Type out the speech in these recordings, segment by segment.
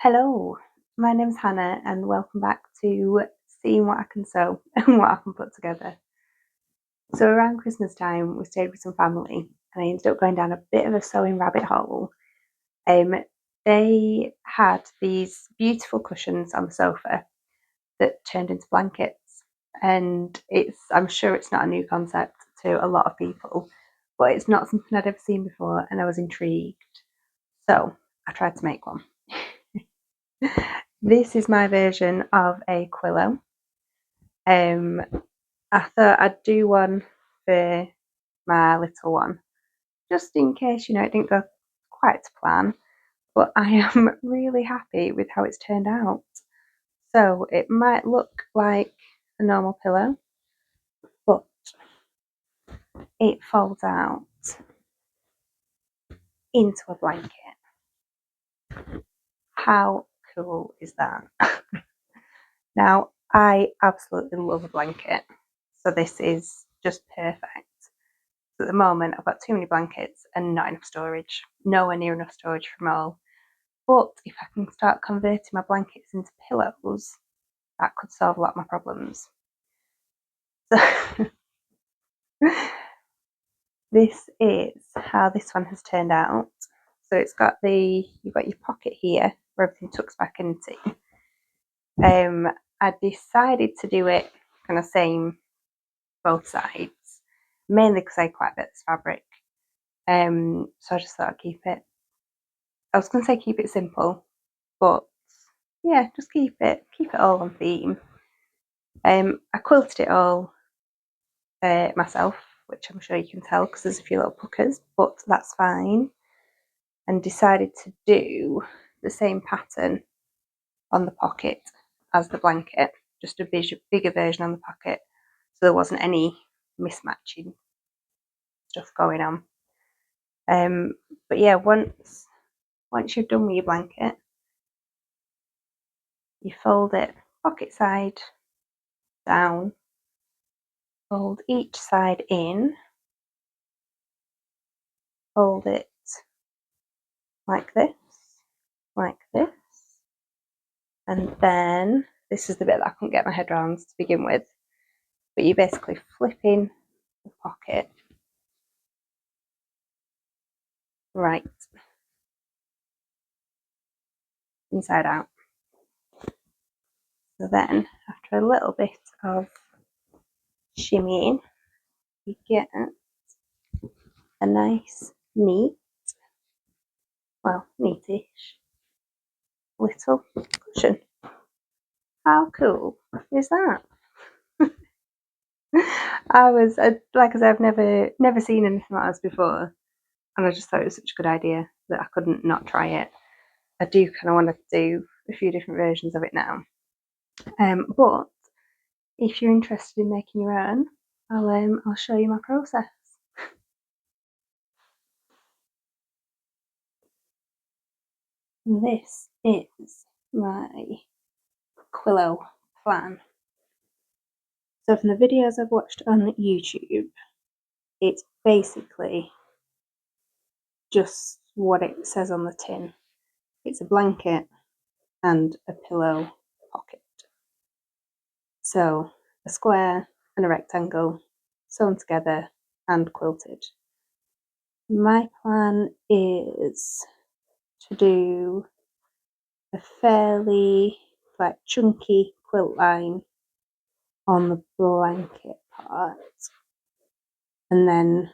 Hello, my name's Hannah and welcome back to seeing what I can sew and what I can put together. So around Christmas time we stayed with some family and I ended up going down a bit of a sewing rabbit hole. Um, they had these beautiful cushions on the sofa that turned into blankets, and I'm sure it's not a new concept to a lot of people, but it's not something I'd ever seen before and I was intrigued. So I tried to make one. This is my version of a quillow. Um, I thought I'd do one for my little one, just in case, it didn't go quite to plan. But I am really happy with how it's turned out. So it might look like a normal pillow, but it folds out into a blanket. How cool is that? Now, I absolutely love a blanket, so this is just perfect. At the moment, I've got too many blankets and not enough storage, nowhere near enough storage for them all. But if I can start converting my blankets into pillows, that could solve a lot of my problems. So this is how this one has turned out. So you've got your pocket here where everything tucks back into. I decided to do it kind of same both sides, mainly because I had quite a bit of this fabric. So I just thought I'd keep it. I was going to say keep it simple, but yeah, just keep it all on theme. I quilted it all myself, which I'm sure you can tell because there's a few little puckers, but that's fine. And decided to do the same pattern on the pocket as the blanket, just a bigger version on the pocket, so there wasn't any mismatching stuff going on. But yeah, once you've done with your blanket, you fold it pocket side down, fold each side in, fold it like this, and then this is the bit that I couldn't get my head around to begin with, but you're basically flipping the pocket right inside out. So then, after a little bit of shimmying, you get a nice, neatish little cushion. How cool is that? Like I said, I've never seen anything like this before, and I just thought it was such a good idea that I couldn't not try it. I do kind of want to do a few different versions of it now. But if you're interested in making your own, I'll show you my process. This is my quillow plan. So from the videos I've watched on YouTube, it's basically just what it says on the tin. It's a blanket and a pillow pocket. So a square and a rectangle sewn together and quilted. My plan is to do a fairly chunky quilt line on the blanket part, and then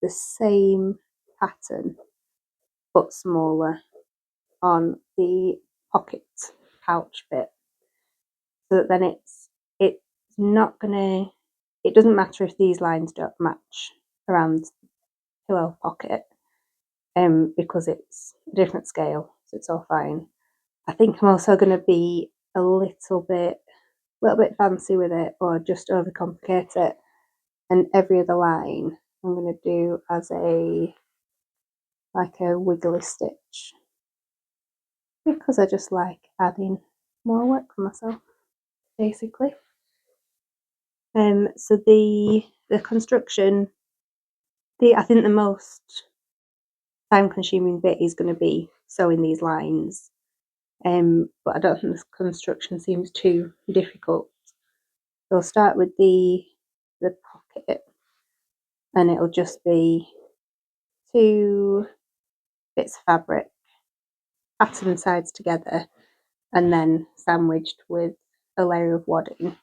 the same pattern but smaller on the pocket pouch bit, so that then it's not gonna it doesn't matter if these lines don't match around the pillow pocket, because it's a different scale, so it's all fine. I think I'm also going to be a little bit fancy with it, or just overcomplicate it, and every other line I'm going to do as a wiggly stitch, because I just like adding more work for myself, basically. So the construction, I think the most time consuming bit is going to be sewing these lines, but I don't think this construction seems too difficult. So I'll start with the pocket, and it'll just be 2 bits of fabric patterned sides together and then sandwiched with a layer of wadding,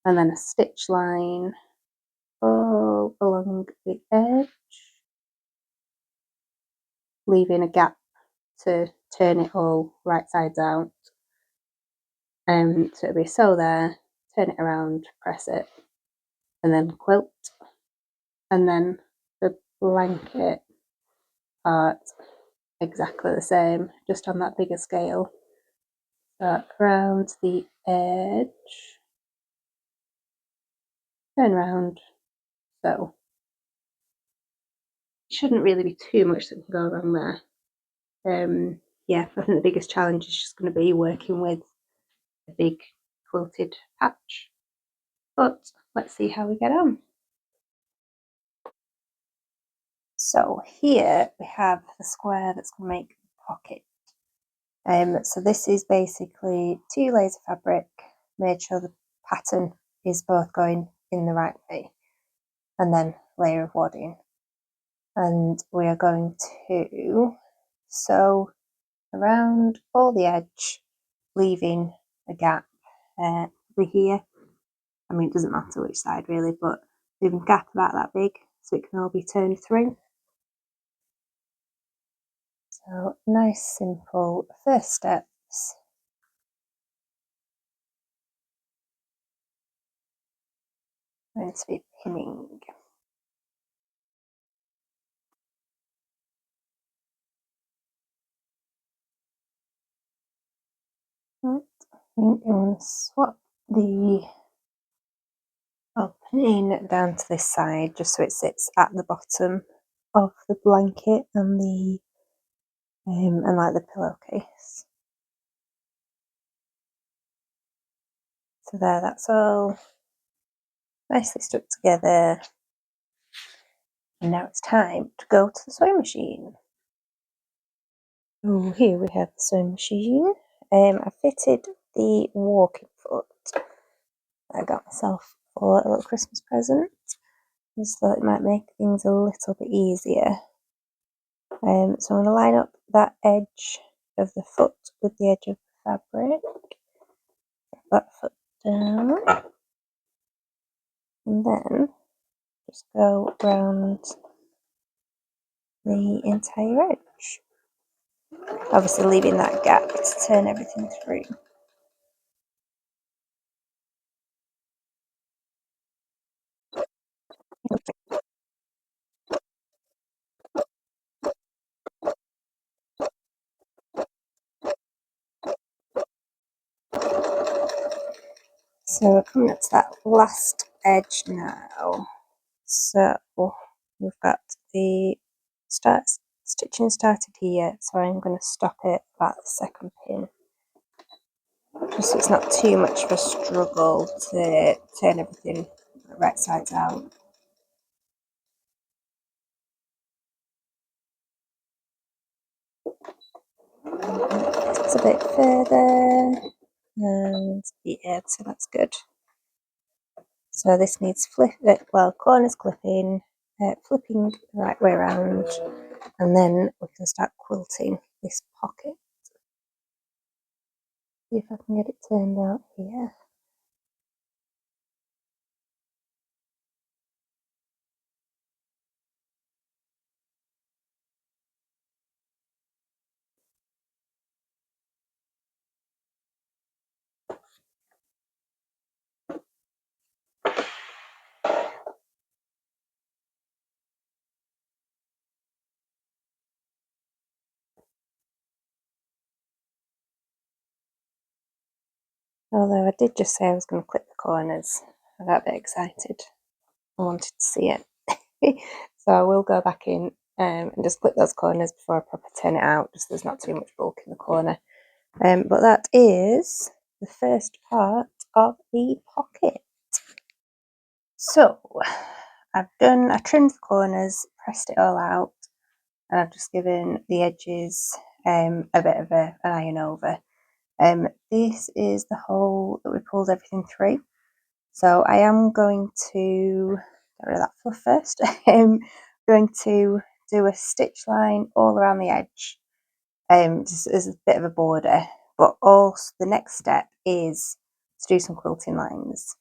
and then a stitch line all along the edge, leaving a gap to turn it all right sides out. So it'll be sew there, turn it around, press it, and then quilt. And then the blanket part, exactly the same, just on that bigger scale. So around the edge, turn around, sew. Shouldn't really be too much that can go wrong there. Yeah, I think the biggest challenge is just going to be working with a big quilted patch. But let's see how we get on. So here we have the square that's going to make the pocket. So this is basically 2 layers of fabric, made sure the pattern is both going in the right way, and then layer of wadding. And we are going to sew around all the edge, leaving a gap over here. I mean, it doesn't matter which side really, but leaving a gap about that big so it can all be turned through. So nice, simple first steps. Going to be pinning. Right, I'm going to swap the opening down to this side just so it sits at the bottom of the blanket and like the pillowcase. So there, that's all nicely stuck together. And now it's time to go to the sewing machine. Oh, here we have the sewing machine. I fitted the walking foot I got myself for a little Christmas present. Just thought it might make things a little bit easier. So I'm going to line up that edge of the foot with the edge of the fabric. That foot down. And then just go around the entire edge. Obviously leaving that gap to turn everything through. So we're coming up to that last edge now. So we've got the stitching started here, so I'm going to stop it at the second pin. Just so it's not too much of a struggle to turn everything right sides out. It's a bit further, and yeah, so that's good. So this needs corners clipping, flipping the right way around, and then we can start quilting this pocket. See if I can get it turned out here. Although I did just say I was going to clip the corners. I got a bit excited. I wanted to see it. So I will go back in and just clip those corners before I properly turn it out, just so there's not too much bulk in the corner. But that is the first part of the pocket. So I trimmed the corners, pressed it all out, and I've just given the edges a bit of an iron over. This is the hole that we pulled everything through. So I am going to get rid of that fluff first. I'm going to do a stitch line all around the edge, just as a bit of a border. But also the next step is to do some quilting lines.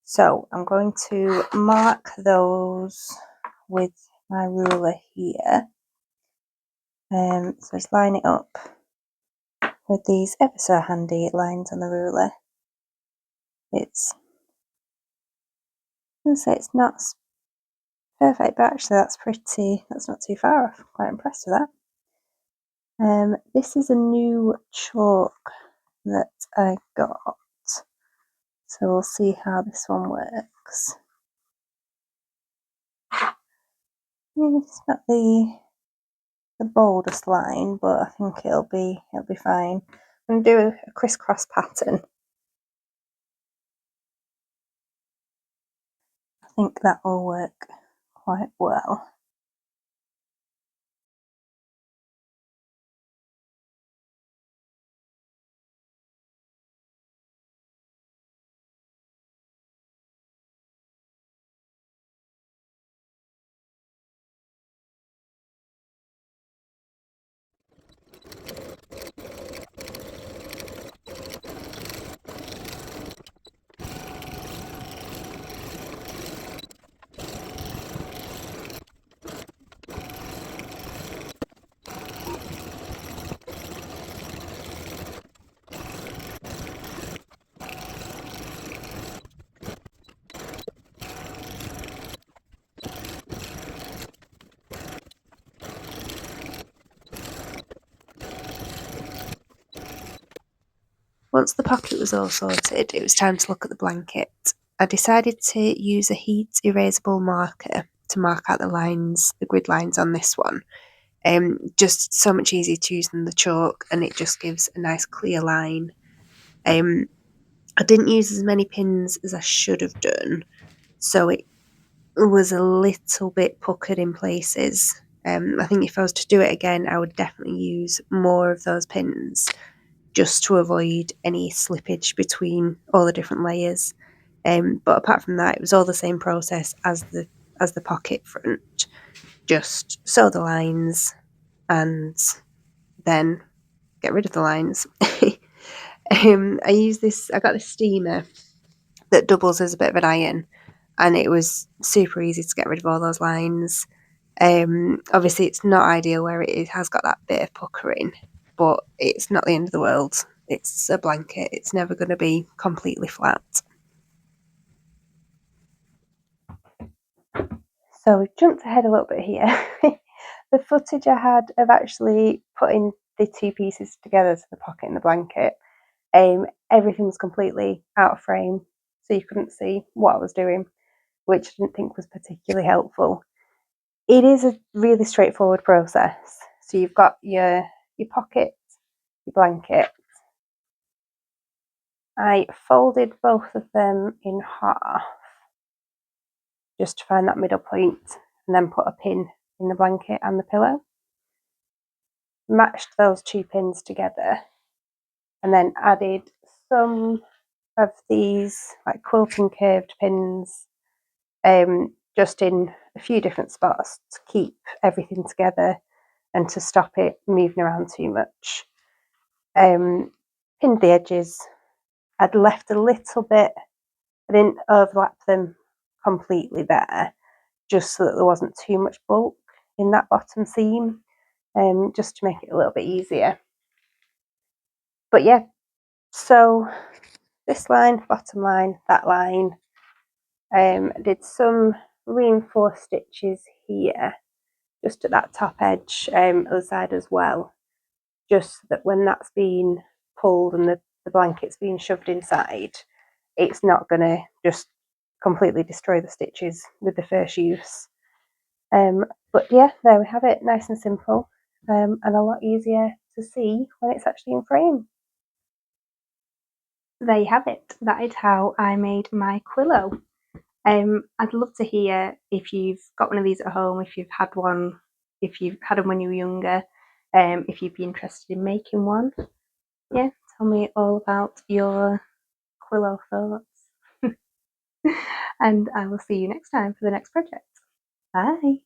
So I'm going to mark those with my ruler here. So just line it up with these ever so handy lines on the ruler. It's, I say it's not perfect, but actually that's not too far off. I'm quite impressed with that. This is a new chalk that I got, so we'll see how this one works. It's not the boldest line, but I think it'll be fine. I'm going to do a crisscross pattern. I think that will work quite well. Once the pocket was all sorted, it was time to look at the blanket. I decided to use a heat erasable marker to mark out the lines, the grid lines on this one. Just so much easier to use than the chalk, and it just gives a nice clear line. I didn't use as many pins as I should have done, so it was a little bit puckered in places. I think if I was to do it again, I would definitely use more of those pins just to avoid any slippage between all the different layers. But apart from that, it was all the same process as the pocket front. Just sew the lines and then get rid of the lines. I use this. I got this steamer that doubles as a bit of an iron, and it was super easy to get rid of all those lines. Obviously, it's not ideal where it has got that bit of puckering, but it's not the end of the world. It's a blanket. It's never going to be completely flat. So we've jumped ahead a little bit here. The footage I had of actually putting the two pieces together, so the pocket and the blanket, everything was completely out of frame, so you couldn't see what I was doing, which I didn't think was particularly helpful. It is a really straightforward process. So you've got your pocket, your blanket. I folded both of them in half just to find that middle point, and then put a pin in the blanket and the pillow. Matched those two pins together, and then added some of these like quilting curved pins, just in a few different spots to keep everything together and to stop it moving around too much. Pinned the edges. I'd left a little bit, I didn't overlap them completely there, just so that there wasn't too much bulk in that bottom seam, just to make it a little bit easier. But yeah, so this line, bottom line, that line. Did some reinforced stitches here, just at that top edge, other side as well, just so that when that's been pulled and the blanket's being shoved inside, it's not going to just completely destroy the stitches with the first use. But yeah, there we have it, nice and simple, and a lot easier to see when it's actually in frame. There you have it. That is how I made my quillow. I'd love to hear if you've got one of these at home, if you've had one, if you've had them when you were younger, if you'd be interested in making one. Yeah, tell me all about your quillow thoughts. And I will see you next time for the next project. Bye!